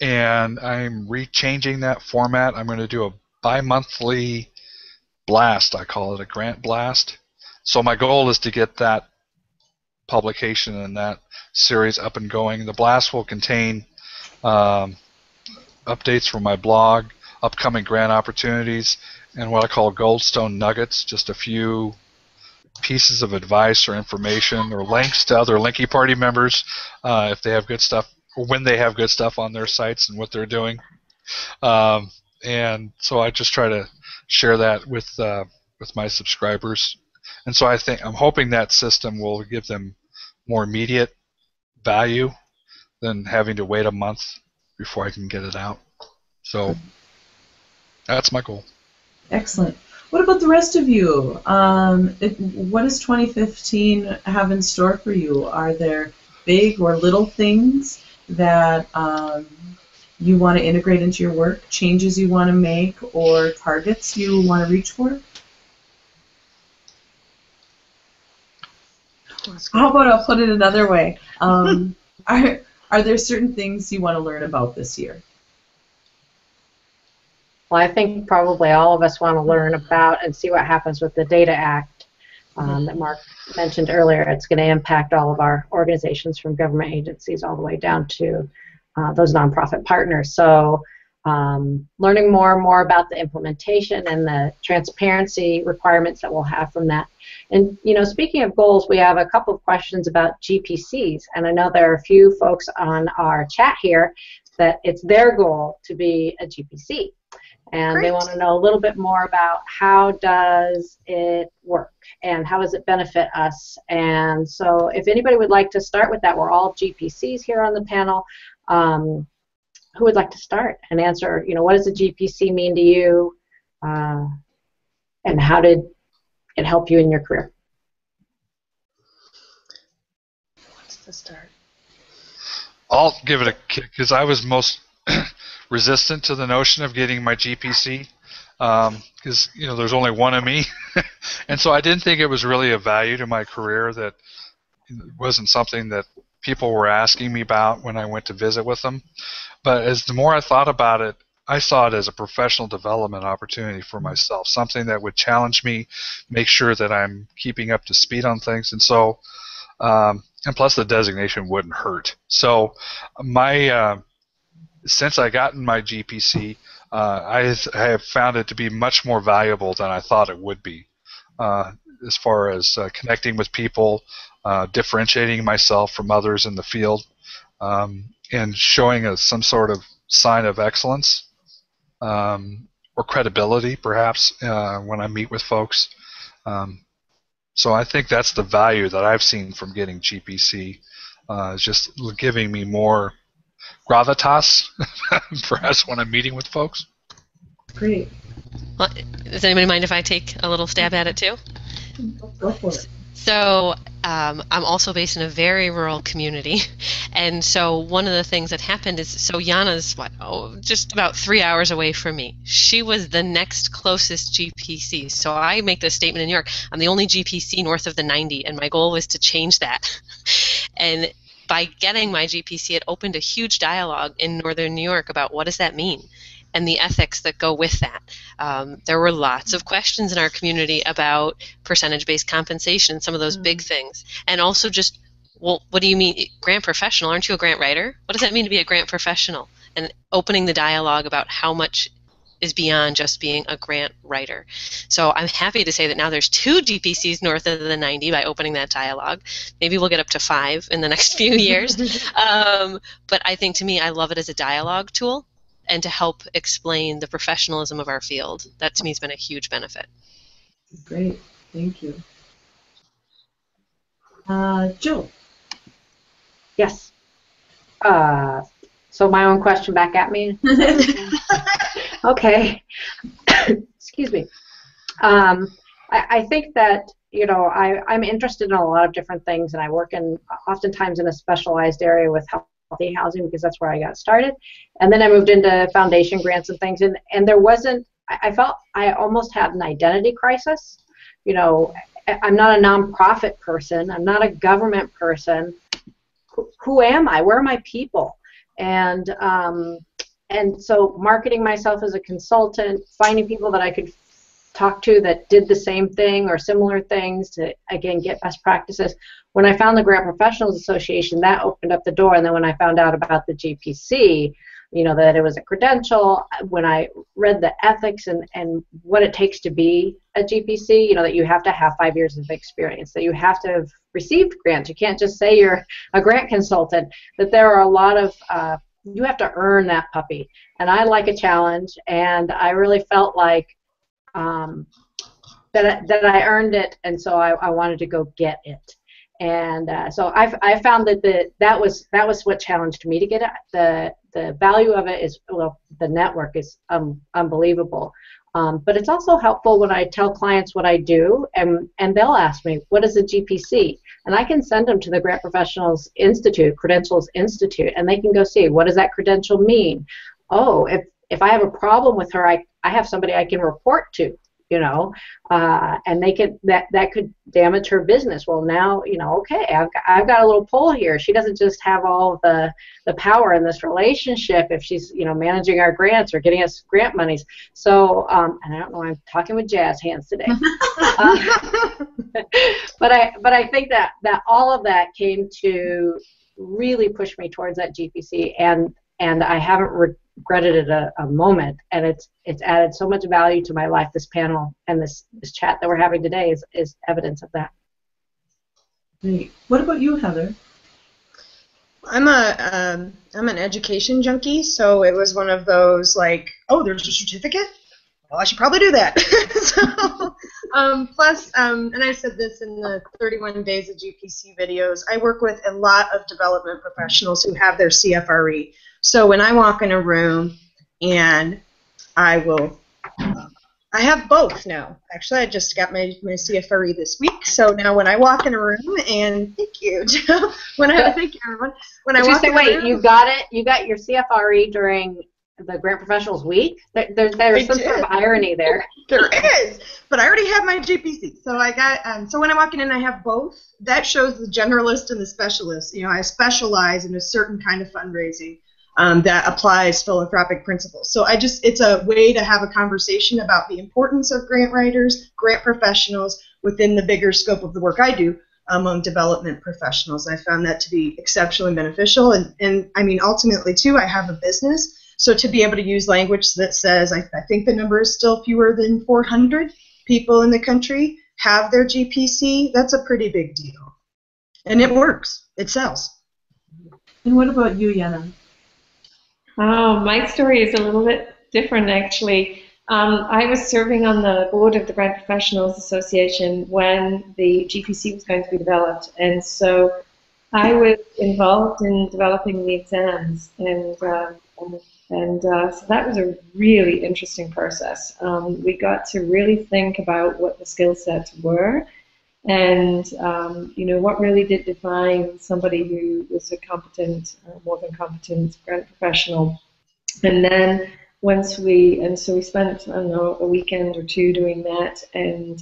and I'm rechanging that format. I'm going to do a bi-monthly blast. I call it a grant blast. So my goal is to get that publication and that series up and going. The blast will contain updates from my blog, upcoming grant opportunities, and what I call Goldstone Nuggets, just a few pieces of advice or information or links to other Linky Party members if they have good stuff, or when they have good stuff on their sites and what they're doing. And so I just try to share that with my subscribers. And so I'm hoping that system will give them more immediate value than having to wait a month before I can get it out. So that's my goal. Excellent. What about the rest of you? What does 2015 have in store for you? Are there big or little things that you want to integrate into your work, changes you want to make, or targets you want to reach for? How about I'll put it another way? Are there certain things you want to learn about this year? Well, I think probably all of us want to learn about and see what happens with the Data Act that Mark mentioned earlier. It's going to impact all of our organizations, from government agencies all the way down to those nonprofit partners. So learning more and more about the implementation and the transparency requirements that we'll have from that. And, speaking of goals, we have a couple of questions about GPCs. And I know there are a few folks on our chat here that it's their goal to be a GPC. And They want to know a little bit more about how does it work and how does it benefit us. And so if anybody would like to start with that, we're all GPCs here on the panel. Who would like to start and answer, what does a GPC mean to you, and how did it help you in your career? What's the start? I'll give it a kick because I was most resistant to the notion of getting my GPC because there's only one of me, and so I didn't think it was really a value to my career. That it wasn't something that people were asking me about when I went to visit with them. But as the more I thought about it, I saw it as a professional development opportunity for myself, something that would challenge me, make sure that I'm keeping up to speed on things, and so. And plus, the designation wouldn't hurt. So, since I gotten my GPC, I have found it to be much more valuable than I thought it would be, as far as connecting with people, differentiating myself from others in the field, and showing some sort of sign of excellence or credibility, perhaps, when I meet with folks. So I think that's the value that I've seen from getting GPC, is just giving me more gravitas, perhaps, when I'm meeting with folks. Great. Well, does anybody mind if I take a little stab at it too? Go for it. So I'm also based in a very rural community, and so one of the things that happened is, so Jana's just about 3 hours away from me. She was the next closest GPC. So I make this statement in New York: I'm the only GPC north of the 90, and my goal was to change that. And by getting my GPC, it opened a huge dialogue in northern New York about what does that mean, and the ethics that go with that. There were lots of questions in our community about percentage-based compensation, some of those big things. And also just, well, what do you mean, grant professional? Aren't you a grant writer? What does that mean to be a grant professional? And opening the dialogue about how much is beyond just being a grant writer. So I'm happy to say that now there's 2 GPCs north of the 90 by opening that dialogue. Maybe we'll get up to 5 in the next few years. But I think, to me, I love it as a dialogue tool and to help explain the professionalism of our field. That, to me, has been a huge benefit. Great, thank you. Jill. Yes. So my own question back at me. Okay. Excuse me. I think that, you know, I'm interested in a lot of different things, and I work oftentimes in a specialized area with healthy housing because that's where I got started. And then I moved into foundation grants and things, and there wasn't, I felt I almost had an identity crisis. You know, I'm not a nonprofit person. I'm not a government person. Who am I? Where are my people? And so marketing myself as a consultant, finding people that I could talk to that did the same thing or similar things to, again, get best practices. When I found the Grant Professionals Association, that opened up the door. And then when I found out about the GPC, you know, that it was a credential, when I read the ethics and what it takes to be a GPC, you know, that you have to have 5 years of experience, that you have to have received grants. You can't just say you're a grant consultant, that there are a lot of, you have to earn that puppy. And I like a challenge, and I really felt like that I earned it, and so I wanted to go get it. And so I found that was what challenged me to get it. The value of it is, well, the network is unbelievable. But it's also helpful when I tell clients what I do, and they'll ask me, what is a GPC? And I can send them to the Grant Professionals Institute, Credentials Institute, and they can go see, what does that credential mean? Oh, if I have a problem with her, I have somebody I can report to, you know, and they could that could damage her business. Well, now, you know, okay, I've got a little pull here. She doesn't just have all the power in this relationship if she's, you know, managing our grants or getting us grant monies. So, and I don't know, I'm talking with jazz hands today. But I think that all of that came to really push me towards that GPC, and I haven't regretted it a moment, and it's added so much value to my life. This panel and this chat that we're having today is evidence of that. Great. What about you, Heather? I'm an education junkie, so it was one of those like, oh, there's a certificate? Well, I should probably do that. So, plus, and I said this in the 31 Days of GPC videos, I work with a lot of development professionals who have their CFRE. So when I walk in a room, and I have both now. Actually, I just got my CFRE this week. So now when I walk in a room, and thank you, Joe. Thank you, everyone. When I walk in a room, you got it. You got your CFRE during the Grant Professionals Week. There's some sort of irony there. There is, but I already have my GPC. So I got. So when I'm walking in, I have both. That shows the generalist and the specialist. You know, I specialize in a certain kind of fundraising that applies philanthropic principles. So it's a way to have a conversation about the importance of grant writers, grant professionals within the bigger scope of the work I do among development professionals. I found that to be exceptionally beneficial, and I mean, ultimately too, I have a business. So to be able to use language that says, I think the number is still fewer than 400 people in the country have their GPC, that's a pretty big deal. And it works. It sells. And what about you, Jana? Oh, my story is a little bit different, actually. I was serving on the board of the Grant Professionals Association when the GPC was going to be developed. And so I was involved in developing the exams, and And so that was a really interesting process. We got to really think about what the skill sets were, and what really did define somebody who was a competent, more than competent grant professional. And then so we spent, I don't know, a weekend or two doing that, and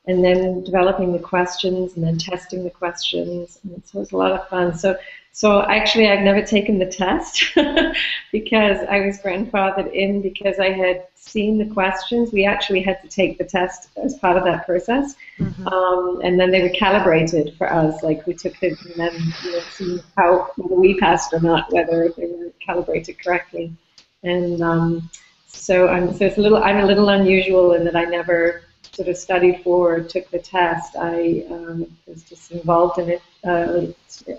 then developing the questions and then testing the questions. And so it was a lot of fun. So actually, I've never taken the test because I was grandfathered in because I had seen the questions. We actually had to take the test as part of that process. And then they were calibrated for us. Like we took it and then see whether we passed or not, whether they were calibrated correctly. And so I'm a little unusual in that I never sort of studied for or took the test. I was just involved in it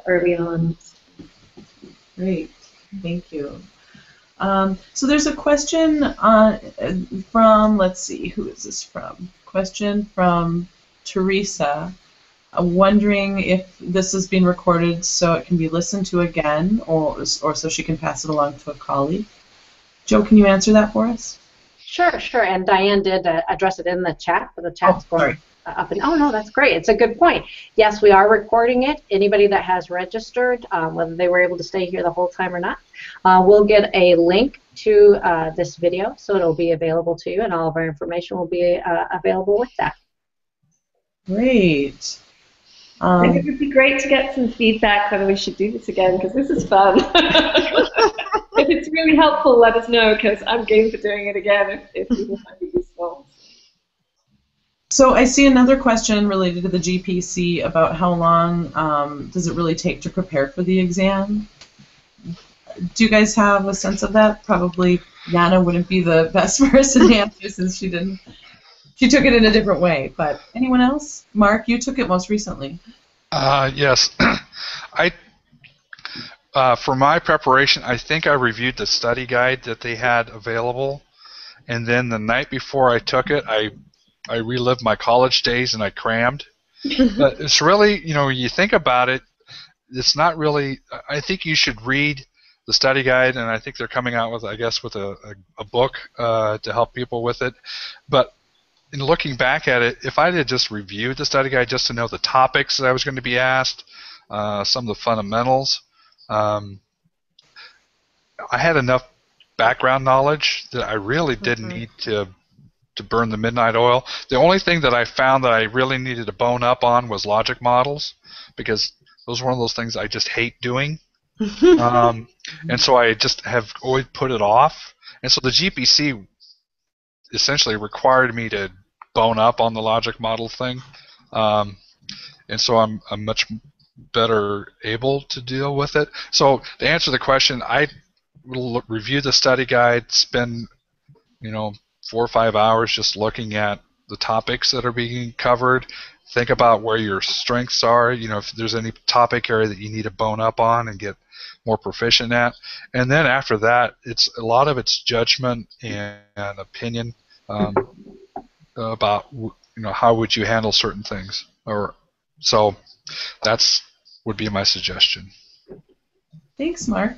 early on. Great, thank you. So there's a question from, let's see, who is this from? Question from Teresa, wondering if this is being recorded so it can be listened to again, or so she can pass it along to a colleague. Joe, can you answer that for us? Sure. And Diane did address it in the chat, but the chat's going up. And oh no, that's great. It's a good point. Yes, we are recording it. Anybody that has registered, whether they were able to stay here the whole time or not, we'll get a link to this video, so it'll be available to you, and all of our information will be available with that. Great. I think it would be great to get some feedback whether we should do this again, because this is fun. If it's really helpful, let us know, because I'm game for doing it again if people find it useful. So I see another question related to the GPC about how long does it really take to prepare for the exam? Do you guys have a sense of that? Probably Jana wouldn't be the best person to answer since she took it in a different way. But anyone else? Mark, you took it most recently. Yes. For my preparation, I think I reviewed the study guide that they had available, and then the night before I took it, I relived my college days and I crammed. But it's really, you think about it, it's not really, I think you should read the study guide, and I think they're coming out with, I guess, with a book to help people with it. But in looking back at it, if I had just reviewed the study guide just to know the topics that I was going to be asked, some of the fundamentals, I had enough background knowledge that I really didn't need to burn the midnight oil. The only thing that I found that I really needed to bone up on was logic models, because those are one of those things I just hate doing. And so I just have always put it off. And so the GPC essentially required me to bone up on the logic model thing. And so I'm much better able to deal with it. So to answer the question, I will review the study guide, spend 4 or 5 hours just looking at the topics that are being covered, think about where your strengths are, if there's any topic area that you need to bone up on and get more proficient at. And then after that, it's a lot of it's judgment and opinion about how would you handle certain things. So that's would be my suggestion. Thanks, Mark.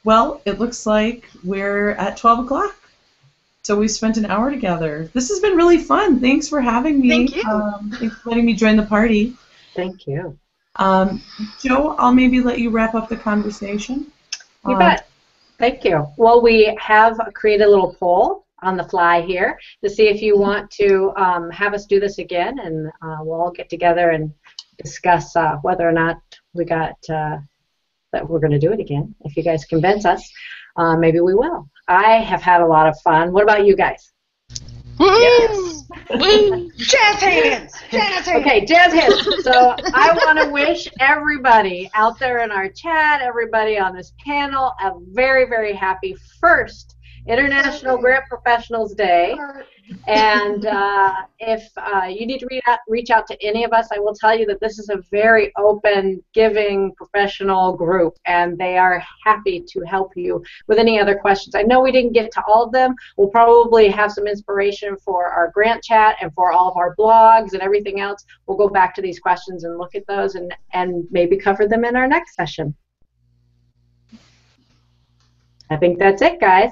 Well, it looks like we're at 12 o'clock. So we spent an hour together. This has been really fun. Thanks for having me. Thank you. Thanks for letting me join the party. Thank you. Joe, I'll maybe let you wrap up the conversation. You bet. Thank you. Well, we have created a little poll on the fly here to see if you want to have us do this again, and we'll all get together and discuss whether or not we got that we're going to do it again. If you guys convince us, maybe we will. I have had a lot of fun. What about you guys? Yes. Jazz hands! Jazz hands! Okay, jazz hands. So I want to wish everybody out there in our chat, everybody on this panel, a very, very happy first International Grant Professionals Day. And if you need to reach out to any of us, I will tell you that this is a very open, giving, professional group, and they are happy to help you with any other questions. I know we didn't get to all of them. We'll probably have some inspiration for our grant chat and for all of our blogs and everything else. We'll go back to these questions and look at those and maybe cover them in our next session. I think that's it, guys.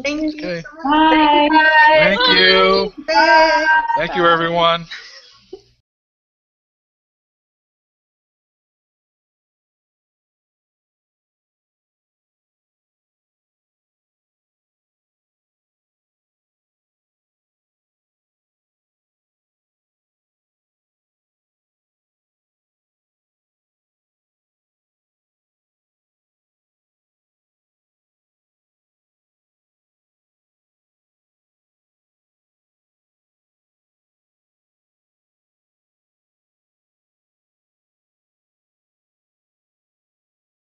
Thank you Okay. so much. Bye. Thank you. Bye. Thank you, everyone.